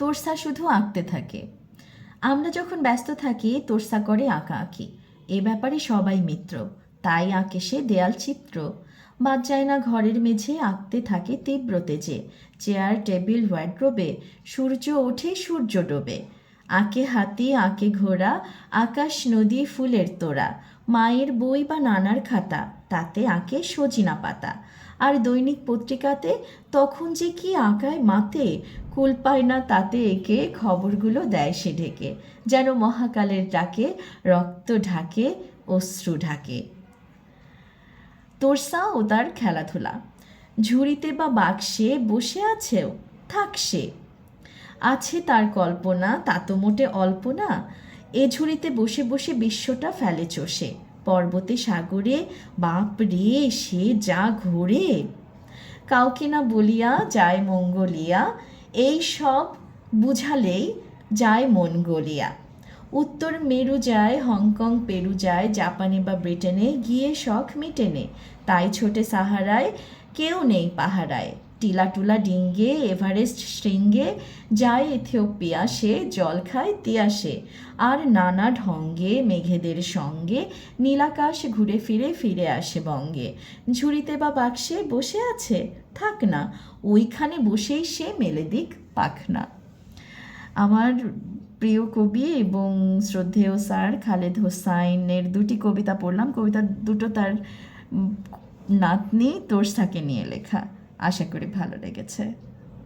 তোরসা শুধু আঁকতে থাকে। আমরা যখন ব্যস্ত থাকি তোরসা করে আঁকাআঁকি। এ ব্যাপারে সবাই মিত্র, তাই আঁকে সে দেয়াল চিত্র। বাদ যায় না ঘরের মেঝে, আঁকতে থাকে তীব্র তেজে। চেয়ার টেবিল ওয়ার্ড্রোবে, সূর্য ওঠে সূর্য ডোবে। আঁকে হাতি আঁকে ঘোড়া, আকাশ নদী ফুলের তোড়া। মায়ের বই বা নানার খাতা, তাতে আঁকে সজিনা পাতা। আর দৈনিক পত্রিকাতে তখন যে কি আঁকায় মাতে, কুল পায় না তাতে এঁকে খবরগুলো দেয় সে ঢেকে। যেন মহাকালের ডাকে রক্ত ঢাকে, অশ্রু ঢাকে। তোরসা ও তার খেলাধুলা। ঝুড়িতে বা বাক্সে বসে আছেও, থাক সে। আছে তার কল্পনা, তা তো মোটে অল্প না। এ ঝুড়িতে বসে বসে বিশ্বটা ফেলে চষে। পর্বতে সাগরে বাপ রে সে যা ঘোরে। কাউকে না বলিয়া যায় মঙ্গলিয়া, এই সব বুঝালেই যায় মন গলিয়া। উত্তর মেরু যায়, হংকং পেরু যায়, জাপানে বা ব্রিটেনে গিয়ে শখ মিটেনে। তাই ছোটে সাহারায়, কেউ নেই পাহারায়। টিলা টুলা ডিঙ্গে এভারেস্ট শৃঙ্গে, যায় ইথিওপিয়া সে, জল খায় তিয়াসে। আর নানা ঢঙ্গে মেঘেদের সঙ্গে নীলাকাশ ঘুরে ফিরে ফিরে আসে বঙ্গে। ঝুড়িতে বা বাক্সে বসে আছে, থাক না, ওইখানে বসেই সে মেলে দিক পাখনা। আমার প্রিয় কবি এবং শ্রদ্ধেয় স্যার খালেদ হোসাইনের দুটি কবিতা পড়লাম। কবিতা দুটো তার নাতনি তোরসাকে নিয়ে লেখা। আশা করি ভালো লেগেছে।